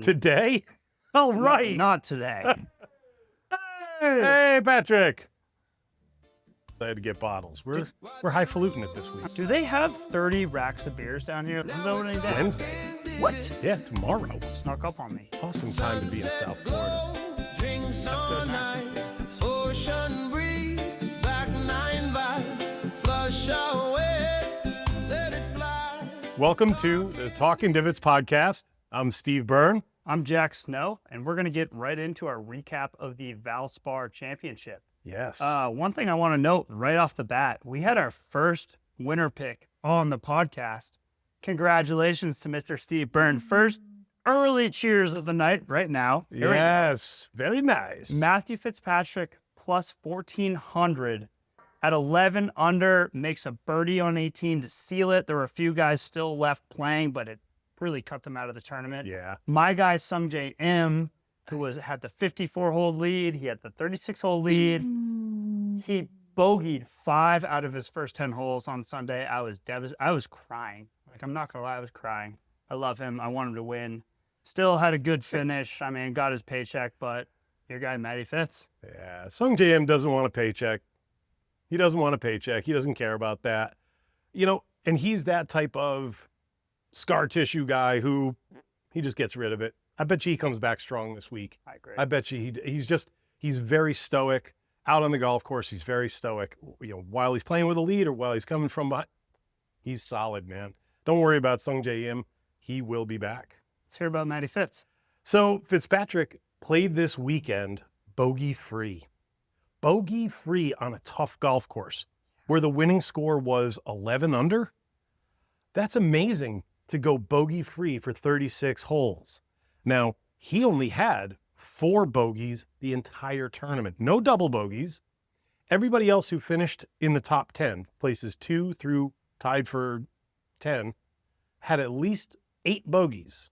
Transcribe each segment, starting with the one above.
Today? All right. Not today. Hey, Patrick. I had to get bottles. We're highfalutin it this week. Do they have 30 racks of beers down here? Is that what they did? Wednesday. What? Yeah, tomorrow. Snuck up on me. Awesome time to be in South Florida. Drinks all night, ocean breeze, back 9 vibe, flush away, let it fly. Welcome to the Talking Divots podcast. I'm Steve Byrne. I'm Jack Snow, and we're going to get right into our recap of the Valspar Championship. Yes. One thing I want to note right off the bat, we had our first winner pick on the podcast. Congratulations to Mr. Steve Byrne. First early cheers of the night right now. Here Yes. Very nice. Matthew Fitzpatrick plus 1,400 at 11 under, makes a birdie on 18 to seal it. There were a few guys still left playing, but it really cut them out of the tournament. Yeah. My guy, Sungjae M, who had the 54-hole lead, he had the 36-hole lead. He bogeyed 5 out of his first 10 holes on Sunday. I was devastated. I was crying. Like, I'm not going to lie, I was crying. I love him. I want him to win. Still had a good finish. I mean, got his paycheck, but your guy, Matty Fitz. Yeah. Sung JM doesn't want a paycheck. He doesn't want a paycheck. He doesn't care about that. You know, and he's that type of scar tissue guy who he just gets rid of it. I bet you he comes back strong this week. I agree. I bet you he's very stoic. Out on the golf course, he's very stoic. You know, while he's playing with a lead or while he's coming from behind, he's solid, man. Don't worry about Sungjae Im. He will be back. Let's hear about Matty Fitz. So Fitzpatrick played this weekend bogey-free. Bogey-free on a tough golf course where the winning score was 11 under. That's amazing to go bogey-free for 36 holes. Now, he only had 4 bogeys the entire tournament. No double bogeys. Everybody else who finished in the top 10, places 2 through tied for 10, had at least 8 bogeys.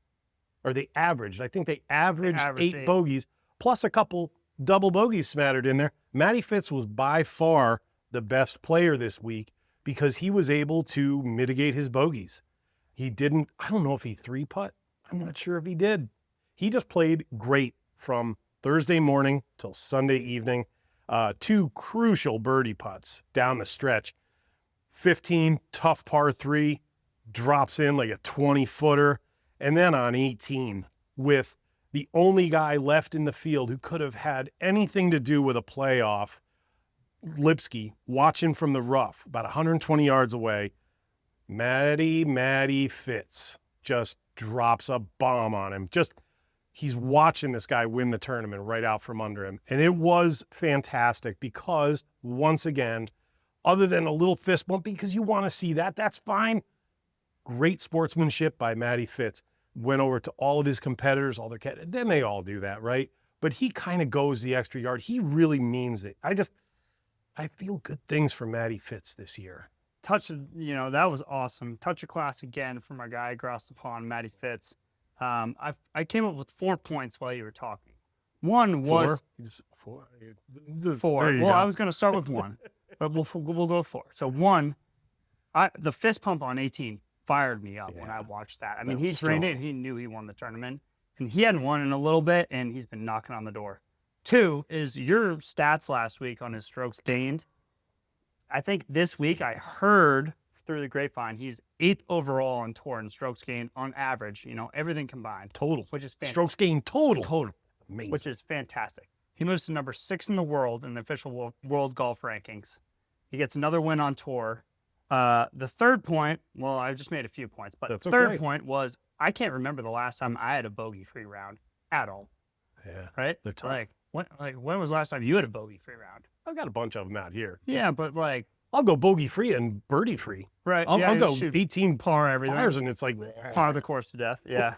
Or they averaged. I think they averaged 8 bogeys, plus a couple double bogeys smattered in there. Matty Fitz was by far the best player this week because he was able to mitigate his bogeys. He didn't, I don't know if he 3-putt. I'm not sure if he did. He just played great from Thursday morning till Sunday evening. 2 crucial birdie putts down the stretch. 15, tough par 3, drops in like a 20-footer. And then on 18, with the only guy left in the field who could have had anything to do with a playoff, Lipsky, watching from the rough, about 120 yards away, Matty Fitz just drops a bomb on him. He's watching this guy win the tournament right out from under him. And it was fantastic because, once again, other than a little fist bump, because you want to see that, that's fine. Great sportsmanship by Matty Fitz. Went over to all of his competitors, then they all do that, right? But he kind of goes the extra yard. He really means it. I feel good things for Matty Fitz this year. That was awesome. Touch of class again from our guy across the pond, Matty Fitz. I came up with 4 points while you were talking. One was 4. 4. Well, I was going to start with 1, but we'll go 4. So 1, the fist pump on 18 fired me up when I watched that. I mean, he drained it. He knew he won the tournament, and he hadn't won in a little bit, and he's been knocking on the door. 2 is your stats last week on his strokes gained. I think this week I heard through the grapevine he's 8th overall on tour in strokes gained on average. You know, everything combined. Total. Which is fantastic. Strokes gained total. Amazing. Which is fantastic. He moves to number 6 in the world in the official world golf rankings. He gets another win on tour. The third point, well, I just made a few points, but the third point was I can't remember the last time I had a bogey-free round at all. Yeah. Right? They're tough. When was the last time you had a bogey-free round? I've got a bunch of them out here. Yeah, but I'll go bogey-free and birdie-free. Right. I'll go 18 par everything. pars and it's like par the course to death. Yeah.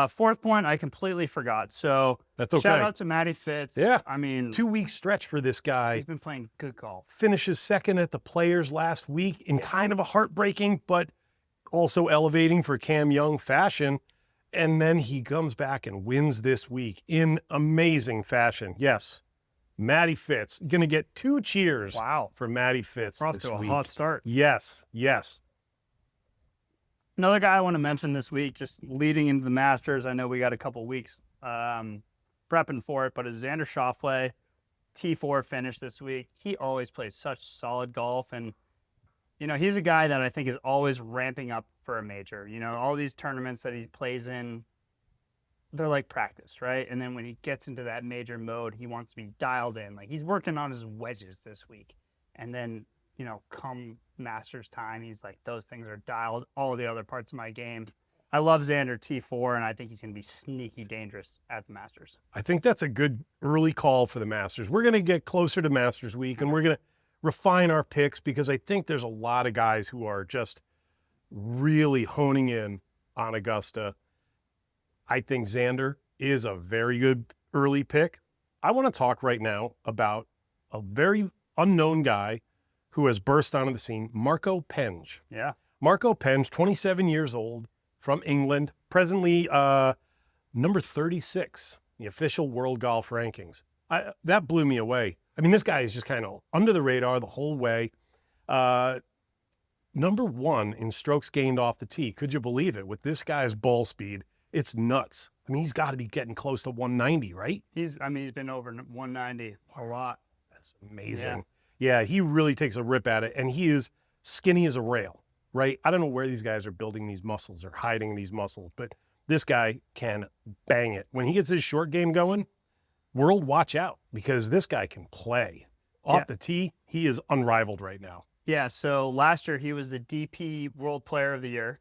Fourth point, I completely forgot. So that's okay. Shout out to Matty Fitz. Yeah. I mean, 2-week stretch for this guy. He's been playing good golf. Finishes second at the Players last week in kind of a heartbreaking, but also elevating for Cam Young fashion. And then he comes back and wins this week in amazing fashion. Yes. Matty Fitz. Going to get 2 cheers for Matty Fitz. We're off to a hot start. Yes. Another guy I want to mention this week, just leading into the Masters. I know we got a couple weeks prepping for it, but it's Xander Schauffele, T4 finish this week. He always plays such solid golf, and he's a guy that I think is always ramping up for a major. All these tournaments that he plays in, they're like practice, right? And then when he gets into that major mode, he wants to be dialed in. Like, he's working on his wedges this week, and then come Masters time, he's like, those things are dialed. All of the other parts of my game. I love Xander T4, and I think he's going to be sneaky dangerous at the Masters. I think that's a good early call for the Masters. We're going to get closer to Masters week, and we're going to refine our picks because I think there's a lot of guys who are just really honing in on Augusta. I think Xander is a very good early pick. I want to talk right now about a very unknown guy who has burst onto the scene, Marco Penge. Yeah. Marco Penge, 27 years old, from England, presently number 36, the official world golf rankings. That blew me away. I mean, this guy is just kind of under the radar the whole way. Number 1 in strokes gained off the tee. Could you believe it? With this guy's ball speed, it's nuts. I mean, he's got to be getting close to 190, right? He's been over 190 a lot. That's amazing. Yeah, he really takes a rip at it, and he is skinny as a rail, right? I don't know where these guys are building these muscles or hiding these muscles, but this guy can bang it. When he gets his short game going, world, watch out, because this guy can play. Off the tee, he is unrivaled right now. Yeah, so last year he was the DP World Player of the Year,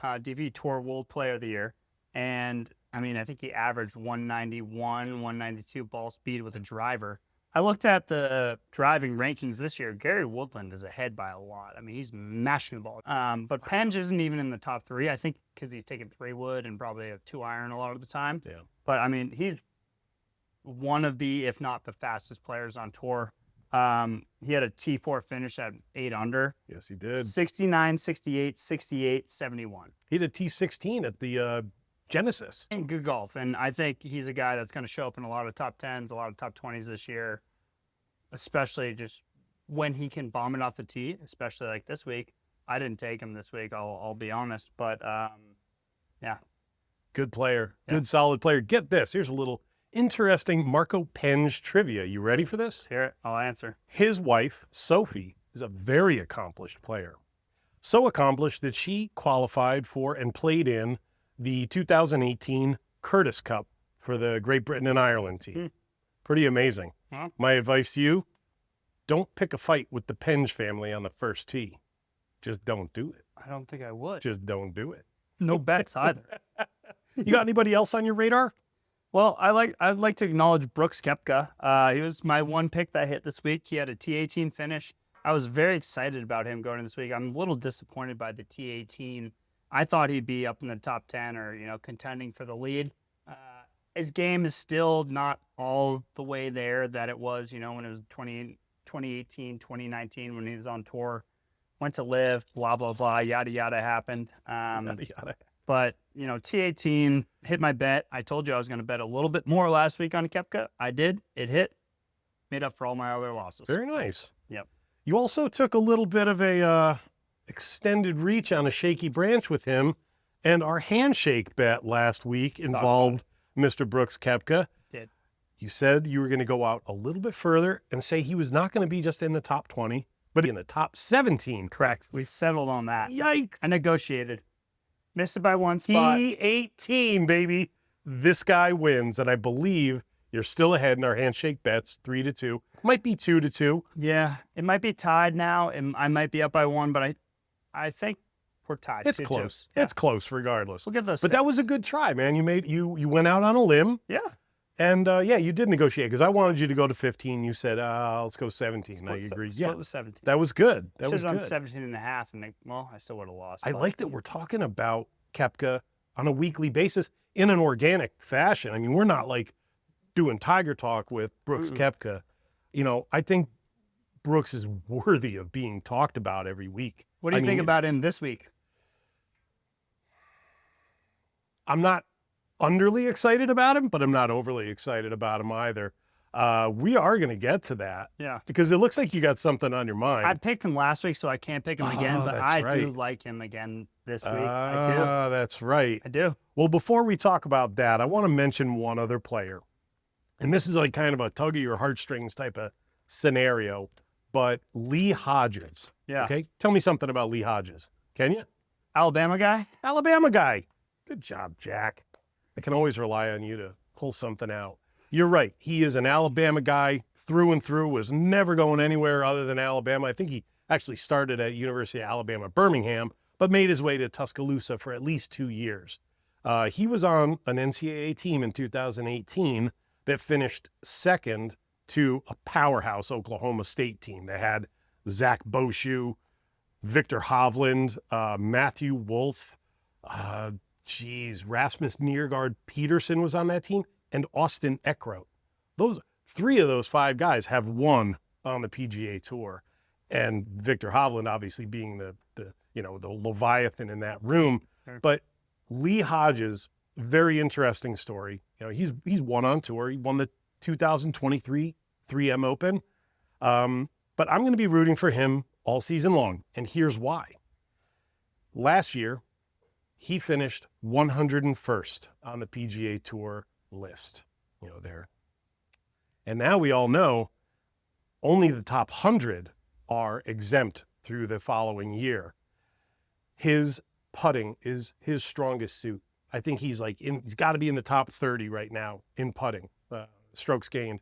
DP Tour World Player of the Year. And, I mean, I think he averaged 191, 192 ball speed with a driver. I looked at the driving rankings this year. Gary Woodland is ahead by a lot. I mean, he's mashing the ball. But Penge isn't even in the top 3, I think, because he's taking 3-wood and probably a 2-iron a lot of the time. Yeah. But, I mean, he's one of the, if not the fastest players on tour. He had a T4 finish at 8 under. Yes, he did. 69, 68, 68, 71. He had a T16 at the Genesis. Good golf, and I think he's a guy that's going to show up in a lot of top 10s, a lot of top 20s this year, especially just when he can bomb it off the tee, especially like this week. I didn't take him this week, I'll be honest, but yeah. Good player, good solid player. Get this, here's a little interesting Marco Penge trivia. You ready for this? Hear it, I'll answer. His wife, Sophie, is a very accomplished player. So accomplished that she qualified for and played in the 2018 Curtis Cup for the Great Britain and Ireland team. Pretty amazing. Huh? My advice to you, don't pick a fight with the Penge family on the first tee. Just don't do it. I don't think I would. Just don't do it. No bets either. You got anybody else on your radar? Well, I'd like to acknowledge Brooks Koepka. He was my one pick that hit this week. He had a T18 finish. I was very excited about him going this week. I'm a little disappointed by the T18. I thought he'd be up in the top 10 or, contending for the lead. His game is still not all the way there that it was, when it was 2018, 2019, when he was on tour, went to live, blah, blah, blah, yada, yada happened. Yada, yada. But, T18 hit my bet. I told you I was going to bet a little bit more last week on Koepka. I did. It hit. Made up for all my other losses. Very nice. Yep. You also took a little bit of a extended reach on a shaky branch with him, and our handshake bet last week involved Mr. Brooks Koepka. Did. You said you were going to go out a little bit further and say he was not going to be just in the top 20, but in the top 17. Correct. We settled on that. Yikes. I negotiated. Missed it by one spot. E18, baby. This guy wins, and I believe you're still ahead in our handshake bets, 3-2. Might be 2-2. Yeah, it might be tied now. I might be up by 1, but I think we're tied. It's 2-2. close. Yeah. It's close regardless. We'll get those. But that was a good try, man. You went out on a limb. Yeah. And you did negotiate because I wanted you to go to 15. You said, let's go 17. Now you agreed. Split was 17. That was good. That was Should have good. done 17 and a half, and I still would have lost. I like that we're talking about Koepka on a weekly basis in an organic fashion. I mean, we're not like doing Tiger Talk with Brooks Koepka. I think Brooks is worthy of being talked about every week. What do you think about him this week? I'm not underly excited about him, but I'm not overly excited about him either. We are going to get to that. Yeah. Because it looks like you got something on your mind. I picked him last week, so I can't pick him again, but I do like him again this week. I do. That's right. I do. Well, before we talk about that, I want to mention one other player. And this is like kind of a tug of your heartstrings type of scenario, but Lee Hodges. Yeah. Okay. Tell me something about Lee Hodges. Can you? Alabama guy? Alabama guy. Good job, Jack. I can always rely on you to pull something out. You're right. He is an Alabama guy through and through, was never going anywhere other than Alabama. I think he actually started at University of Alabama, Birmingham, but made his way to Tuscaloosa for at least 2 years. He was on an NCAA team in 2018 that finished second to a powerhouse Oklahoma State team. They had Zach Boshu, Victor Hovland, Matthew Wolf, Rasmus Niergaard Peterson was on that team, and Austin Eckroat. Those 3 of those 5 guys have won on the PGA Tour, and Victor Hovland obviously being the Leviathan in that room. Sure. But Lee Hodges, very interesting story. You know, he's won on tour. He won the 2023 3M Open. But I'm going to be rooting for him all season long, and here's why. Last year, he finished 101st on the PGA Tour list, there. And now we all know only the top 100 are exempt through the following year. His putting is his strongest suit. I think he's got to be in the top 30 right now in putting, strokes gained,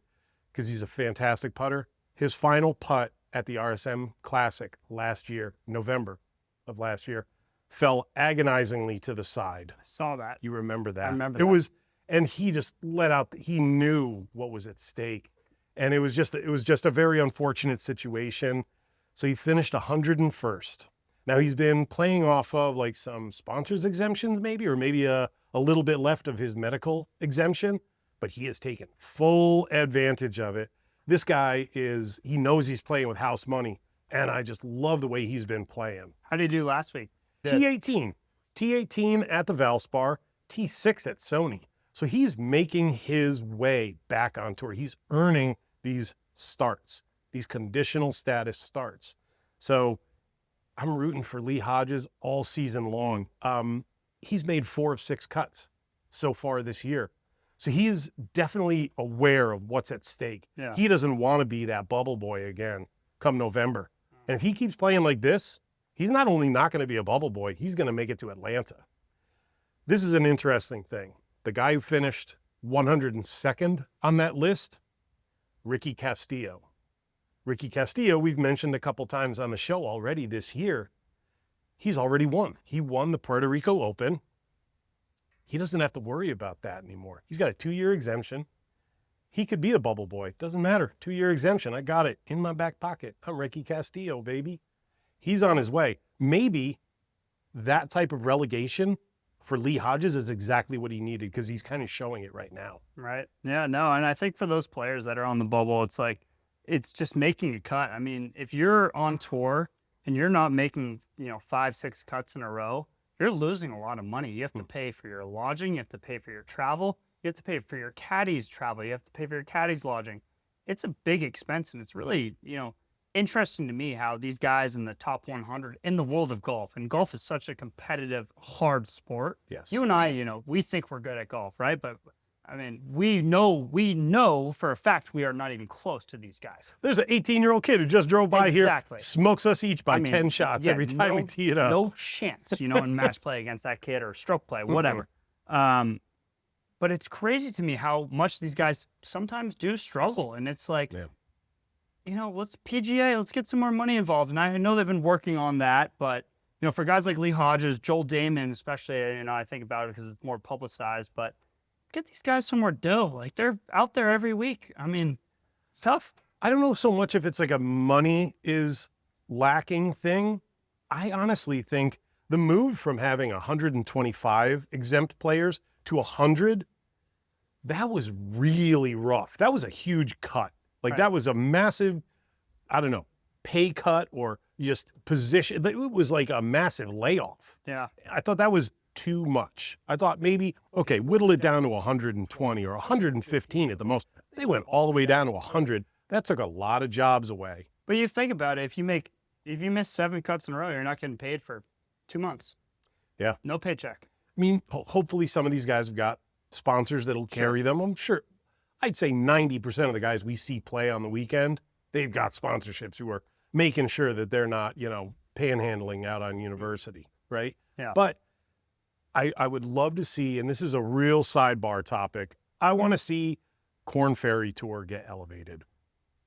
because he's a fantastic putter. His final putt at the RSM Classic last year, November of last year, fell agonizing to the side. I saw that. You remember that? I remember that. It And he just let out, he knew what was at stake. And it was just a very unfortunate situation. So he finished 101st. Now he's been playing off of like some sponsors exemptions maybe, or maybe a little bit left of his medical exemption, but he has taken full advantage of it. This guy he knows he's playing with house money, and I just love the way he's been playing. How did he do last week? T18 at the Valspar, T6 at Sony. So he's making his way back on tour. He's earning these starts, these conditional status starts. So I'm rooting for Lee Hodges all season long. He's made 4 of 6 cuts so far this year. So he is definitely aware of what's at stake. Yeah. He doesn't want to be that bubble boy again come November. And if he keeps playing like this, he's not only not going to be a bubble boy, he's going to make it to Atlanta. This is an interesting thing. The guy who finished 102nd on that list, Ricky Castillo. Ricky Castillo, we've mentioned a couple times on the show already this year. He's already won. He won the Puerto Rico Open. He doesn't have to worry about that anymore. He's got a 2-year exemption. He could be a bubble boy. Doesn't matter. 2-year exemption. I got it in my back pocket. I'm Ricky Castillo, baby. He's on his way. Maybe that type of relegation for Lee Hodges is exactly what he needed, because he's kind of showing it right now. Right. Yeah, no. And I think for those players that are on the bubble, it's just making a cut. I mean, if you're on tour and you're not making, 5, 6 cuts in a row, you're losing a lot of money. You have to pay for your lodging. You have to pay for your travel. You have to pay for your caddy's travel. You have to pay for your caddy's lodging. It's a big expense, and it's really, interesting to me how these guys in the top 100 in the world of golf, and golf is such a competitive, hard sport. Yes. You and I, we think we're good at golf, right? But I mean, we know for a fact we are not even close to these guys. There's an 18-year-old kid who just drove by here, smokes us each by 10 shots every time we tee it up. No chance, in match play against that kid or stroke play, whatever. But it's crazy to me how much these guys sometimes do struggle. And it's like, let's PGA, let's get some more money involved. And I know they've been working on that, but, for guys like Lee Hodges, Joel Damon, especially, I think about it because it's more publicized, but get these guys some more dough. Like, they're out there every week. I mean, it's tough. I don't know so much if it's like a money is lacking thing. I honestly think the move from having 125 exempt players to 100, that was really rough. That was a huge cut. Like, that was a massive, pay cut or just position. It was like a massive layoff. Yeah. I thought that was too much. I thought maybe, whittle it down to 120 or 115 at the most. They went all the way down to 100. That took a lot of jobs away. But you think about it, if you miss 7 cuts in a row, you're not getting paid for 2 months. Yeah. No paycheck. I mean, hopefully some of these guys have got sponsors that'll carry them. I'm sure. I'd say 90% of the guys we see play on the weekend, they've got sponsorships who are making sure that they're not, panhandling out on university, right? Yeah. But I would love to see, and this is a real sidebar topic, I want to see Corn Ferry Tour get elevated,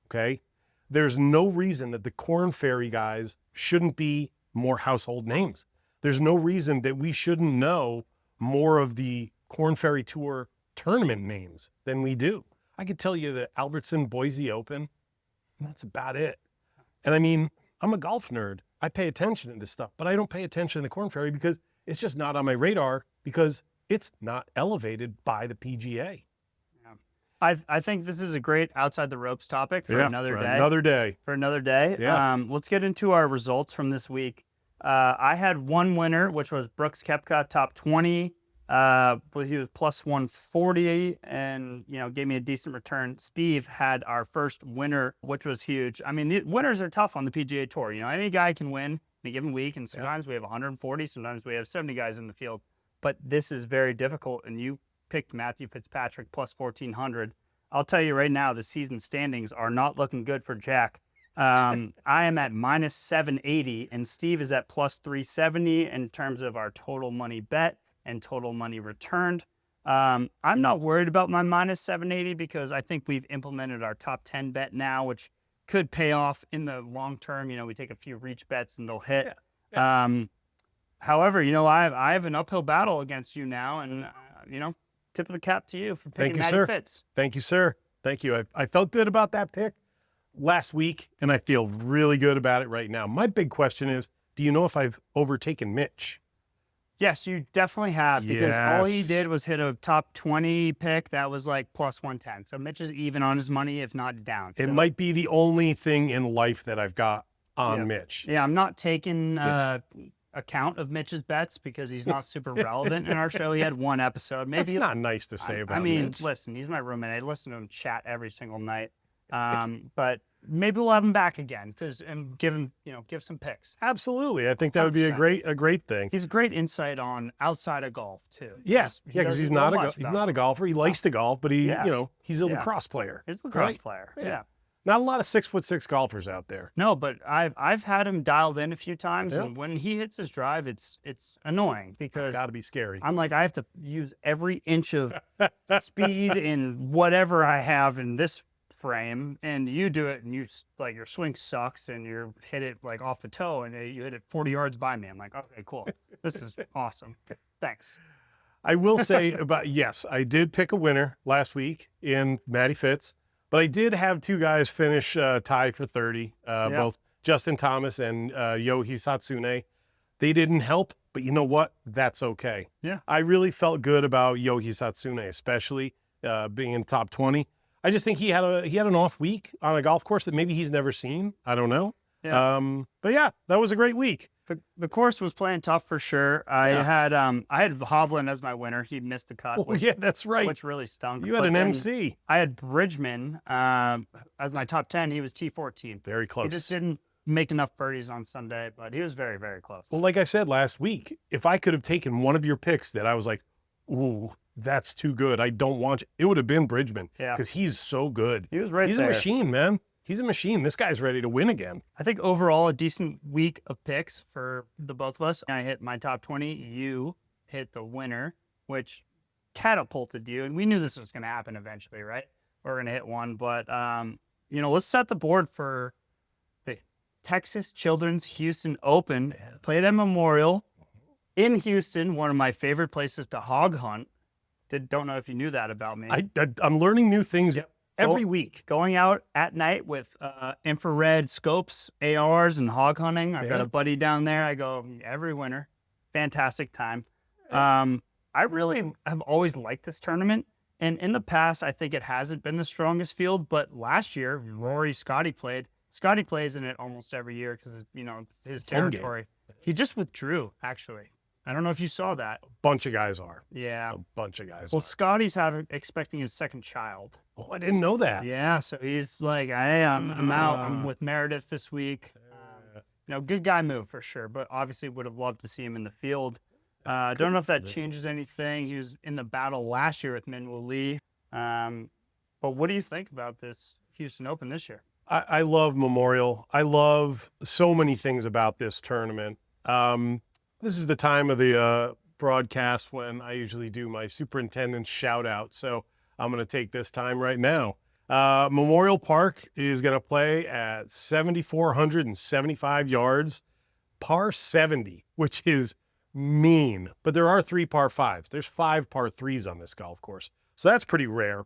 okay? There's no reason that the Corn Ferry guys shouldn't be more household names. There's no reason that we shouldn't know more of the Corn Ferry Tour tournament names than we do. I could tell you the Albertson Boise Open, and that's about it. And I mean, I'm a golf nerd. I pay attention to this stuff, but I don't pay attention to the Corn Ferry because it's just not on my radar because it's not elevated by the PGA. I think this is a great outside the ropes topic for another day. For another day. Yeah. Let's get into our results from this week. I had one winner, which was Brooks Koepka, top 20. He was plus 140 and, gave me a decent return. Steve had our first winner, which was huge. I mean, the winners are tough on the PGA Tour. Any guy can win in a given week, and sometimes we have 140, sometimes we have 70 guys in the field. But this is very difficult, and you picked Matthew Fitzpatrick plus 1,400. I'll tell you right now, the season standings are not looking good for Jack. I am at minus 780, and Steve is at plus 370 in terms of our total money bet and total money returned. I'm not worried about my minus 780 because I think we've implemented our top 10 bet now, which could pay off in the long term. We take a few reach bets and they'll hit. Yeah. However, I have an uphill battle against you now, and tip of the cap to you for picking Matty Fitz. Thank you, sir. Thank you. I felt good about that pick last week, and I feel really good about it right now. My big question is, do you know if I've overtaken Mitch? Yes, you definitely have, because all he did was hit a top 20 pick that was like plus 110. So Mitch is even on his money, if not down. It might be the only thing in life that I've got on Mitch. Yeah, I'm not taking account of Mitch's bets because he's not super relevant in our show. He had one episode. Maybe that's not nice to say about Mitch. Listen, he's my roommate. I listen to him chat every single night. But maybe we'll have him back again and give some picks. Absolutely. I think that would be a great thing. He's a great insight on outside of golf too. Yeah. Because he's not a golfer. He likes to golf, but he's a lacrosse player. He's a lacrosse player. Yeah. Not a lot of 6'6" golfers out there. No, but I've had him dialed in a few times, and when he hits his drive, it's annoying because gotta be scary. I'm like, I have to use every inch of speed in whatever I have in this frame, and you do it, and your swing sucks, and you hit it like off the toe, and you hit it 40 yards by me. I'm like, okay, cool, this is awesome. Thanks. I will say I did pick a winner last week in Matty Fitz. But I did have two guys finish tie for 30, both Justin Thomas and Yohei Satsune. They didn't help, but you know what? That's okay. Yeah. I really felt good about Yohei Satsune, especially being in the top 20. I just think he had an off week on a golf course that maybe he's never seen. I don't know. Yeah. But yeah, that was a great week. The course was playing tough for sure. I had Hovland as my winner. He missed the cut. That's right. Which really stunk. You had an MC. I had Bridgman as my top 10. He was T14. Very close. He just didn't make enough birdies on Sunday, but he was very, very close. Well, like I said last week, if I could have taken one of your picks that I was like, ooh, that's too good, I don't want you, it would have been Bridgman. Yeah. Because he's so good. He was right there. He's a machine, man. He's a machine. This guy's ready to win again. I think overall a decent week of picks for the both of us. I hit my top 20. You hit the winner, which catapulted you. And we knew this was going to happen eventually, right? We're going to hit one. But, let's set the board for the Texas Children's Houston Open. Played at Memorial in Houston, one of my favorite places to hog hunt. Don't know if you knew that about me. I'm learning new things. Every week. Going out at night with infrared scopes, ARs, and hog hunting. I've got a buddy down there. I go every winter. Fantastic time. I really have always liked this tournament. And in the past, I think it hasn't been the strongest field. But last year, Scotty played. Scotty plays in it almost every year because, it's his territory. He just withdrew, actually. I don't know if you saw that. Bunch of guys are. Yeah. A bunch of guys Well, are. Scotty's expecting his second child. Oh, I didn't know that. Yeah, so he's like, hey, I'm out. I'm with Meredith this week. Good guy move for sure, but obviously would have loved to see him in the field. Don't know if that changes anything. He was in the battle last year with Minwoo Lee. But what do you think about this Houston Open this year? I love Memorial. I love so many things about this tournament. This is the time of the broadcast when I usually do my superintendent's shout out. So I'm going to take this time right now. Memorial Park is going to play at 7,475 yards, par 70, which is mean. But there are 3 par 5s. There's 5 par 3s on this golf course. So that's pretty rare.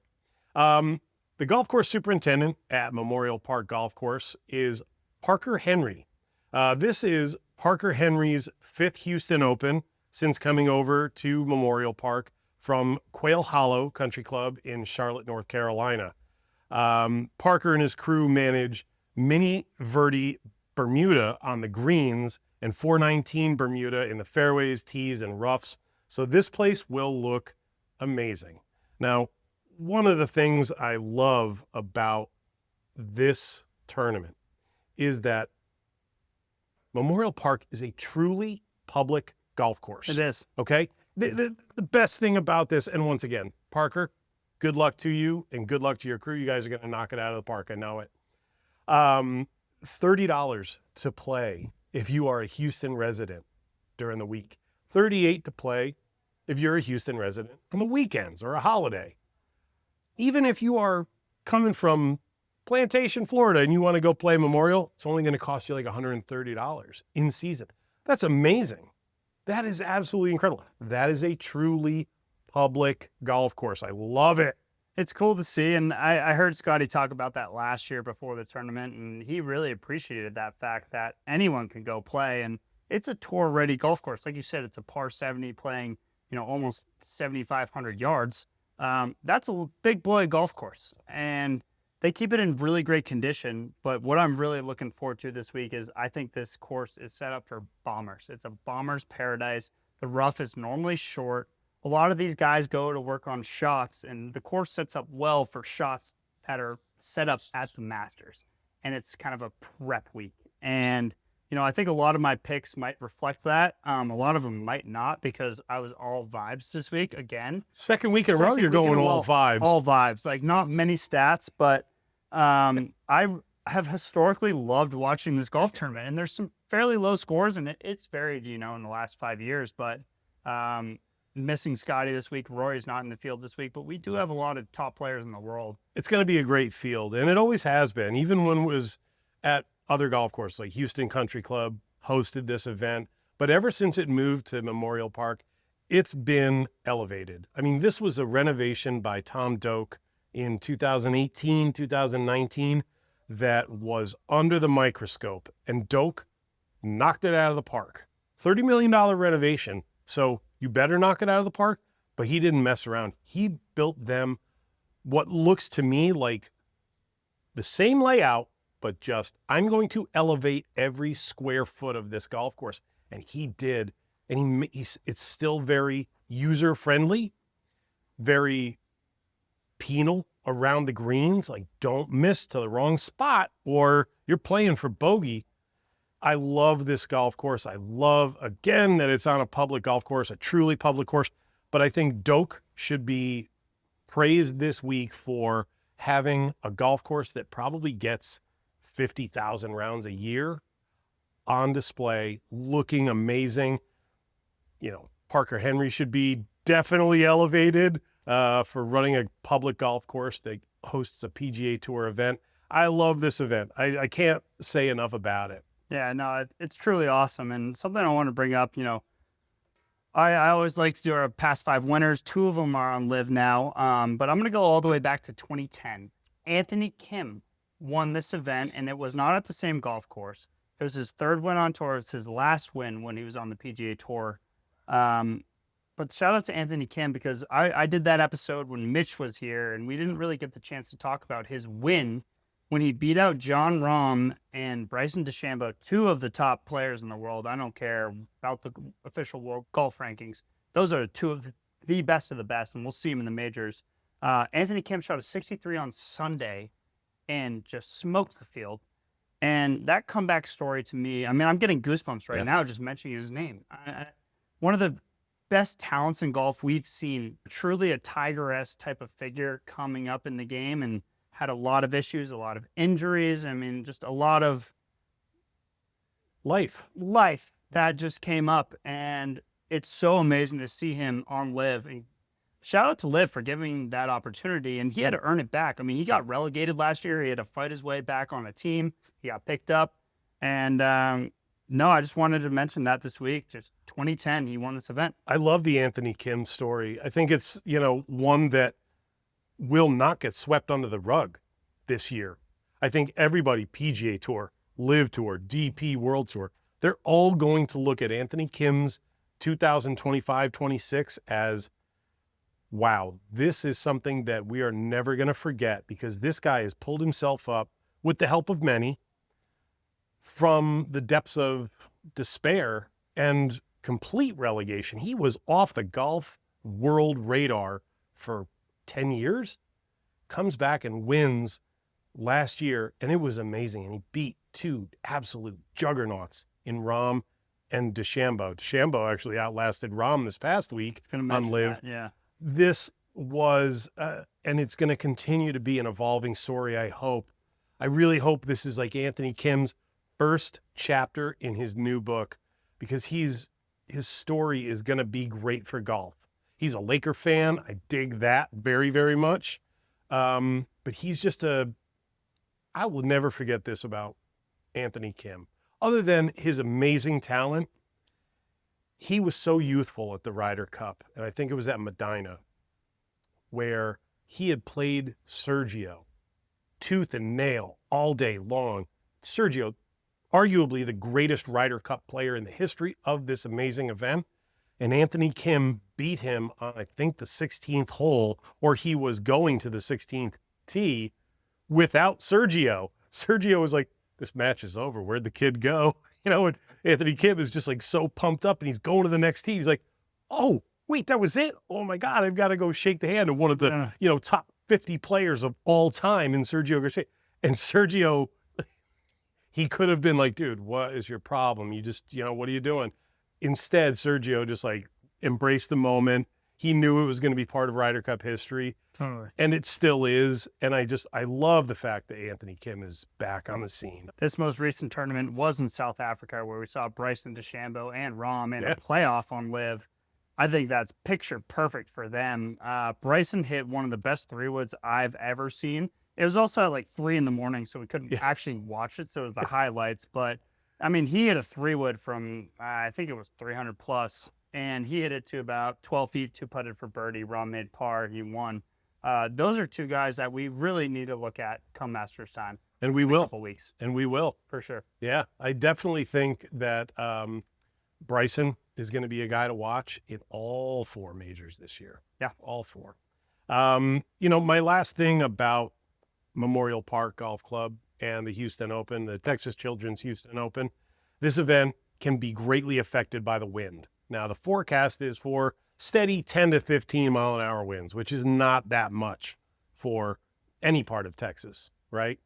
The golf course superintendent at Memorial Park Golf Course is Parker Henry. This is Parker Henry's 5th Houston Open since coming over to Memorial Park from Quail Hollow Country Club in Charlotte, North Carolina. Parker and his crew manage Mini Verde Bermuda on the greens and 419 Bermuda in the fairways, tees, and roughs. So this place will look amazing. Now, one of the things I love about this tournament is that Memorial Park is a truly public golf course. It is. Okay? The best thing about this, and once again, Parker, good luck to you and good luck to your crew. You guys are going to knock it out of the park. I know it. $30 to play if you are a Houston resident during the week. $38 to play if you're a Houston resident on the weekends or a holiday. Even if you are coming from Plantation, Florida, and you want to go play Memorial, it's only going to cost you like $130 in season. That's amazing. That is absolutely incredible. That is a truly public golf course. I love it. It's cool to see, and I heard Scotty talk about that last year before the tournament, and he really appreciated that fact that anyone can go play, and it's a tour-ready golf course. Like you said, it's a par 70 playing, almost 7,500 yards. That's a big boy golf course, and they keep it in really great condition. But what I'm really looking forward to this week is I think this course is set up for bombers. It's a bomber's paradise. The rough is normally short. A lot of these guys go to work on shots, and the course sets up well for shots that are set up at the Masters. And it's kind of a prep week. And, I think a lot of my picks might reflect that. A lot of them might not because I was all vibes this week again. Second week in a row, you're going all vibes. All vibes. Like, not many stats, but I have historically loved watching this golf tournament. And there's some fairly low scores, and it's varied, in the last 5 years. But missing Scotty this week. Rory's not in the field this week, but we do have a lot of top players in the world. It's going to be a great field, and it always has been. Even when it was at other golf courses, like Houston Country Club hosted this event. But ever since it moved to Memorial Park, it's been elevated. I mean, this was a renovation by Tom Doak in 2018, 2019 that was under the microscope, and Doak knocked it out of the park. $30 million renovation, so you better knock it out of the park, but he didn't mess around. He built them what looks to me like the same layout, but just, I'm going to elevate every square foot of this golf course. And he did. And it's still very user-friendly, very penal around the greens. Like, don't miss to the wrong spot or you're playing for bogey. I love this golf course. I love, again, that it's on a public golf course, a truly public course. But I think Doak should be praised this week for having a golf course that probably gets 50,000 rounds a year on display, looking amazing. Parker Henry should be definitely elevated for running a public golf course that hosts a PGA Tour event. I love this event. I can't say enough about it. Yeah, no, it's truly awesome. And something I want to bring up, I always like to do our past 5 winners. 2 of them are on Live now, but I'm going to go all the way back to 2010. Anthony Kim won this event, and it was not at the same golf course. It was his 3rd win on tour. It was his last win when he was on the PGA Tour. But shout out to Anthony Kim because I did that episode when Mitch was here, and we didn't really get the chance to talk about his win when he beat out John Rahm and Bryson DeChambeau, two of the top players in the world. I don't care about the official world golf rankings. Those are two of the best of the best, and we'll see him in the majors. Anthony Kim shot a 63 on Sunday and just smoked the field. And that comeback story to me, I mean, I'm getting goosebumps right now just mentioning his name. One of the best talents in golf we've seen, truly a Tiger-esque type of figure coming up in the game, and had a lot of issues, a lot of injuries. I mean, just a lot of life that just came up. And it's so amazing to see him on LIV. And shout out to LIV for giving that opportunity. And he had to earn it back. I mean, he got relegated last year. He had to fight his way back on a team. He got picked up. And no, I just wanted to mention that this week. Just 2010, he won this event. I love the Anthony Kim story. I think it's, one that will not get swept under the rug this year. I think everybody, PGA Tour, LIV Tour, DP World Tour, they're all going to look at Anthony Kim's 2025-26 as, wow, this is something that we are never going to forget, because this guy has pulled himself up with the help of many from the depths of despair and complete relegation. He was off the golf world radar for 10 years, comes back and wins last year, and it was amazing. And he beat two absolute juggernauts in Rahm and DeChambeau. DeChambeau actually outlasted Rahm this past week on LIV. Yeah. This was, and it's going to continue to be an evolving story, I hope. I really hope this is like Anthony Kim's first chapter in his new book, because his story is going to be great for golf. He's a Laker fan. I dig that very, very much. But he's just I will never forget this about Anthony Kim. Other than his amazing talent, he was so youthful at the Ryder Cup, and I think it was at Medina, where he had played Sergio tooth and nail all day long. Sergio, arguably the greatest Ryder Cup player in the history of this amazing event. And Anthony Kim beat him on, I think, the 16th hole, or he was going to the 16th tee without Sergio. Sergio was like, this match is over. Where'd the kid go? And Anthony Kim is just like so pumped up, and he's going to the next tee. He's like, oh, wait, that was it? Oh my God, I've got to go shake the hand of one of the, top 50 players of all time in Sergio Garcia. And Sergio, he could have been like, dude, what is your problem? You just, what are you doing? Instead, Sergio just like embraced the moment. He knew it was going to be part of Ryder Cup history. Totally. And it still is. And I love the fact that Anthony Kim is back on the scene. This most recent tournament was in South Africa, where we saw Bryson DeChambeau and Rahm in a playoff on LIV. I think that's picture perfect for them. Bryson hit one of the best 3-woods I've ever seen. It was also at like 3 a.m, so we couldn't actually watch it. So it was the highlights. But I mean, he hit a 3-wood from, I think it was 300 plus, and he hit it to about 12 feet, 2-putted for birdie. Rahm made par, he won. Those are two guys that we really need to look at come Masters time. And we will. In a couple weeks. And we will. For sure. Yeah, I definitely think that Bryson is going to be a guy to watch in all 4 majors this year. Yeah. All 4. My last thing about Memorial Park Golf Club and the Houston Open, the Texas Children's Houston Open, this event can be greatly affected by the wind. Now, the forecast is for steady 10 to 15 mile an hour winds, which is not that much for any part of Texas, right?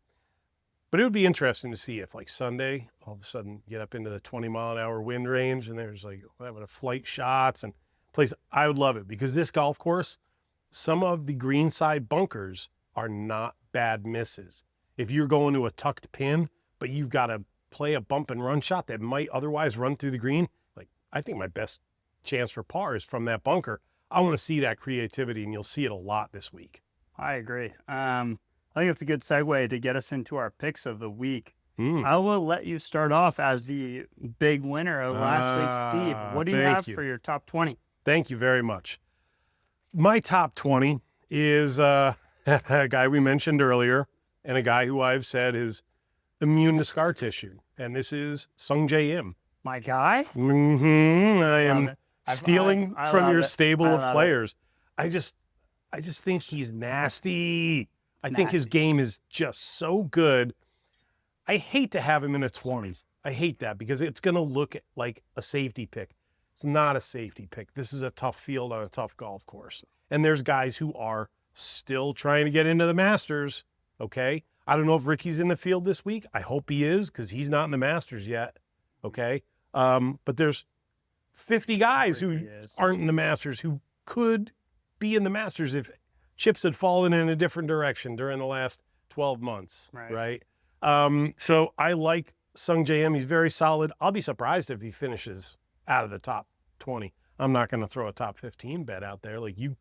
But it would be interesting to see if, like, Sunday, all of a sudden get up into the 20 mile an hour wind range, and there's like having a flight shots and place. I would love it, because this golf course, some of the greenside bunkers are not bad misses. If you're going to a tucked pin, but you've got to play a bump and run shot that might otherwise run through the green, like, I think my best chance for par is from that bunker. I want to see that creativity, and you'll see it a lot this week. I agree. I think it's a good segue to get us into our picks of the week. I will let you start off as the big winner of last week, Steve. What do you have for your top 20? Thank you very much. My top 20 is a guy we mentioned earlier, and a guy who I've said is immune to scar tissue, and this is Sung Jae Im. My guy? I am stealing from your stable of players. I just think he's nasty. I think his game is just so good. I hate to have him in the 20s. I hate that because it's going to look like a safety pick. It's not a safety pick. This is a tough field on a tough golf course. And there's guys who are still trying to get into the Masters, okay? I don't know if Ricky's in the field this week. I hope he is because he's not in the Masters yet, okay? But there's 50 guys who aren't in the Masters who could be in the Masters if chips had fallen in a different direction during the last 12 months, right? So I like Sung J M. He's very solid. I'll be surprised if he finishes out of the top 20. I'm not going to throw a top 15 bet out there like you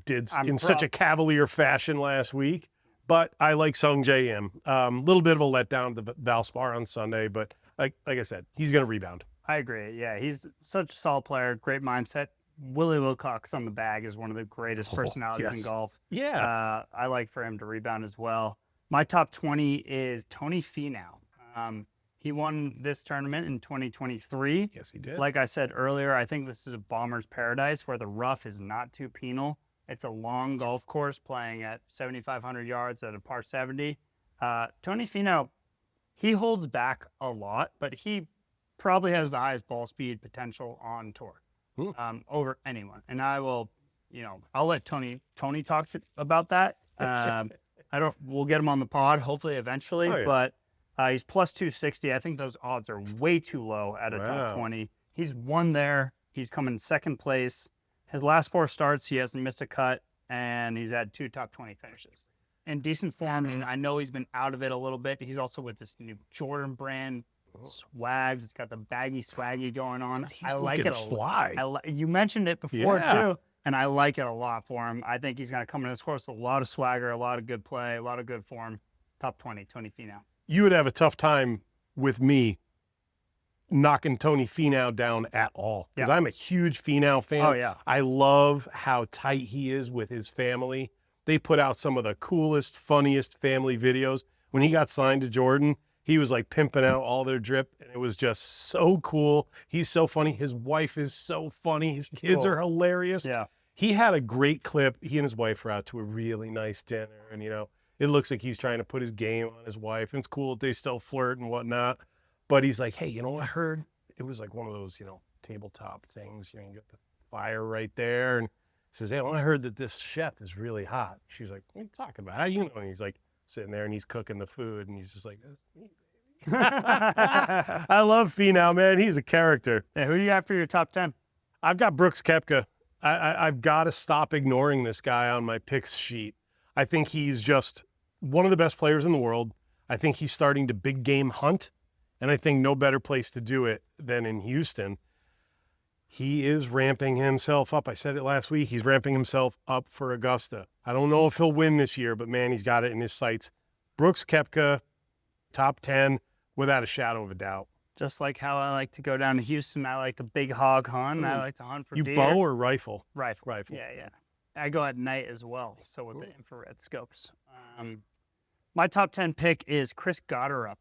did in such a cavalier fashion last week. But I like Sung J M. Little bit of a letdown to Valspar on Sunday, but like I said, he's going to rebound. I agree. Yeah, he's such a solid player, great mindset. Willie Wilcox on the bag is one of the greatest personalities in golf. Yeah. I like for him to rebound as well. My top 20 is Tony Finau. He won this tournament in 2023. Yes, he did. Like I said earlier, I think this is a bomber's paradise where the rough is not too penal. It's a long golf course playing at 7,500 yards at a par 70. Tony Finau, he holds back a lot, but he probably has the highest ball speed potential on tour over anyone. And I will, I'll let Tony talk about that. We'll get him on the pod hopefully eventually, but he's plus 260. I think those odds are way too low at a top 20. He's won there. He's come in second place. His last 4 starts, he hasn't missed a cut, and he's had 2 top 20 finishes. In decent form, and I know he's been out of it a little bit. He's also with this new Jordan brand swag. He's got the baggy swaggy going on. I like it a lot. You mentioned it before too, and I like it a lot for him. I think he's going to come in this course with a lot of swagger, a lot of good play, a lot of good form. Top 20, Tony Finau. You would have a tough time with me knocking Tony Finau down at all because I'm a huge Finau fan. Oh, yeah. I love how tight he is with his family. They put out some of the coolest, funniest family videos. When he got signed to Jordan, he was like pimping out all their drip, and it was just so cool. He's so funny. His wife is so funny. His kids are hilarious. Yeah. He had a great clip. He and his wife were out to a really nice dinner, and, it looks like he's trying to put his game on his wife, and it's cool that they still flirt and whatnot. But he's like, hey, I heard it was like one of those, tabletop things. You get the fire right there. And he says, hey, I heard that this chef is really hot. She's like, what are you talking about? How do you know? And he's like sitting there and he's cooking the food. And he's just like, that's me, baby. I love Finau, man. He's a character. Yeah, who do you have for your top 10? I've got Brooks Koepka. I've got to stop ignoring this guy on my picks sheet. I think he's just one of the best players in the world. I think he's starting to big game hunt. And I think no better place to do it than in Houston. He is ramping himself up. I said it last week. He's ramping himself up for Augusta. I don't know if he'll win this year, but, man, he's got it in his sights. Brooks Koepka, top 10, without a shadow of a doubt. Just like how I like to go down to Houston, I like to big hog hunt. I like to hunt for deer. You bow or rifle? Rifle. Yeah. I go at night as well, so with the infrared scopes. My top 10 pick is Chris Gotterup.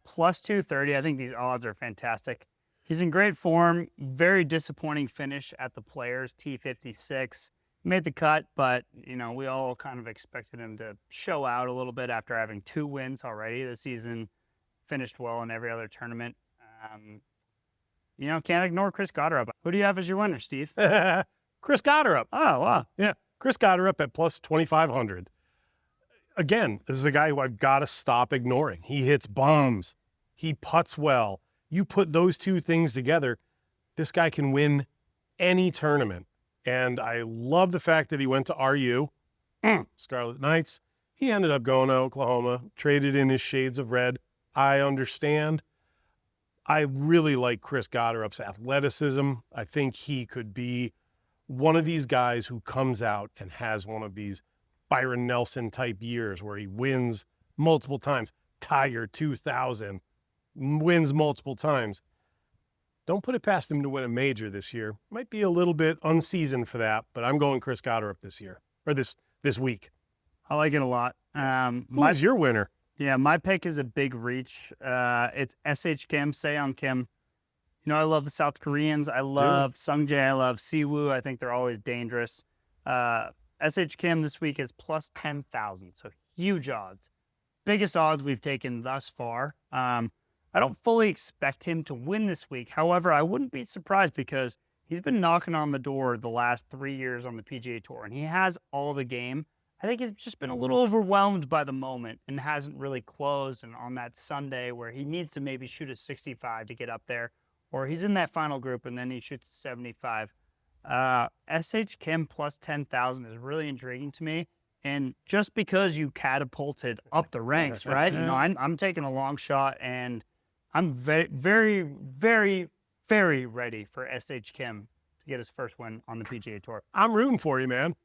Plus 230. I think these odds are fantastic. He's in great form. Very disappointing finish at the Players, T56. Made the cut, but, we all kind of expected him to show out a little bit after having 2 wins already this season. Finished well in every other tournament. Can't ignore Chris Gotterup. Who do you have as your winner, Steve? Chris Gotterup. Oh, wow. Yeah, Chris Gotterup at plus 2,500. Again, this is a guy who I've got to stop ignoring. He hits bombs. He putts well. You put those 2 things together, this guy can win any tournament. And I love the fact that he went to RU, Scarlet Knights. He ended up going to Oklahoma, traded in his shades of red. I understand. I really like Chris Gotterup's athleticism. I think he could be one of these guys who comes out and has one of these Byron Nelson type years where he wins multiple times. Tiger 2000 wins multiple times. Don't put it past him to win a major this year. Might be a little bit unseasoned for that, but I'm going Chris Gotterup this year or this week. I like it a lot. Who's your winner? Yeah, my pick is a big reach. It's SH Kim, Seong Kim. I love the South Koreans. I love Sung Jae. I love Siwoo. I think they're always dangerous. SH Kim this week is plus 10,000, so huge odds. Biggest odds we've taken thus far. I don't fully expect him to win this week. However, I wouldn't be surprised because he's been knocking on the door the last 3 years on the PGA Tour, and he has all the game. I think he's just been a little overwhelmed by the moment and hasn't really closed. And on that Sunday where he needs to maybe shoot a 65 to get up there, or he's in that final group and then he shoots 75. SH Kim plus 10,000 is really intriguing to me. And just because you catapulted up the ranks, right? You know, I'm taking a long shot, and I'm very, very, very, very ready for SH Kim to get his first win on the PGA Tour. I'm rooting for you, man.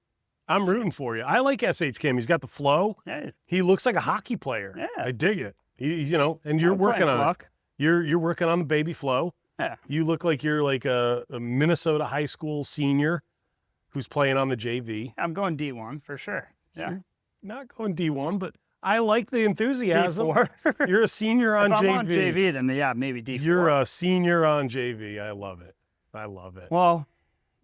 I'm rooting for you. I like SH Kim. He's got the flow. Yeah. He looks like a hockey player. Yeah. I dig it. You know, and you're working on it. You're working on the baby flow. Yeah. You look like you're like a Minnesota high school senior who's playing on the JV. I'm going D1 for sure. Yeah. Not going D1, but I like the enthusiasm. D4. You're a senior on if JV. I'm on JV, then yeah, maybe D4. You're a senior on JV. I love it. I love it. Well,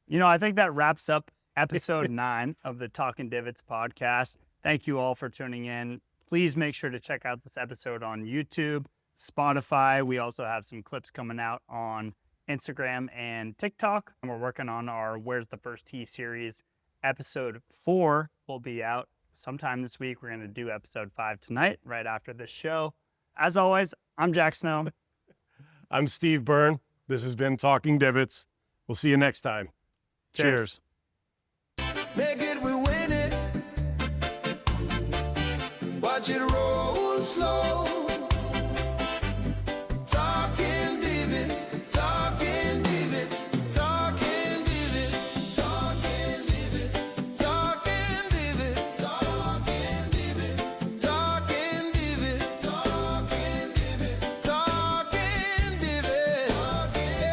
you know, I think that wraps up episode 9 of the Talking Divots podcast. Thank you all for tuning in. Please make sure to check out this episode on YouTube, Spotify. We also have some clips coming out on Instagram and TikTok. And we're working on our Where's the First Tee series. Episode 4 will be out sometime this week. We're going to do episode 5 tonight, right after this show. As always, I'm Jack Snow. I'm Steve Byrne. This has been Talking Divots. We'll see you next time. Cheers. Make it, we win it. Watch it roll slow. Talking divots, talking divots, talking divots, talking divots, talking divots, talking divots, talking divots, talking divots, talking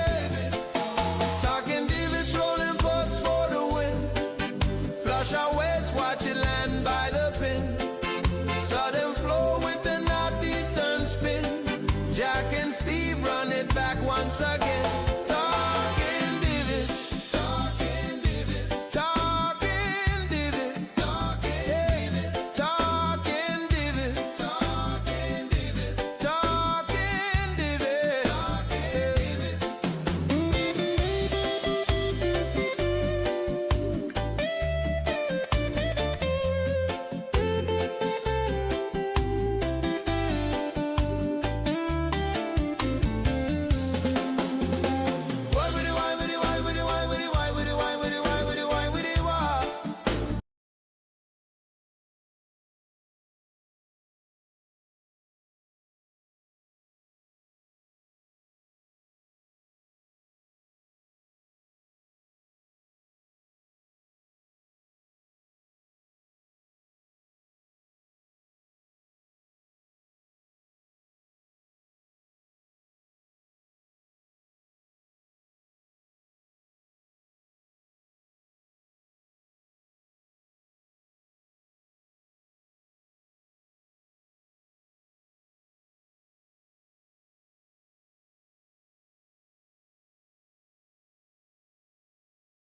divots, talking divots, rolling bumps for the win. Flush our wedge, watch it land by the pin.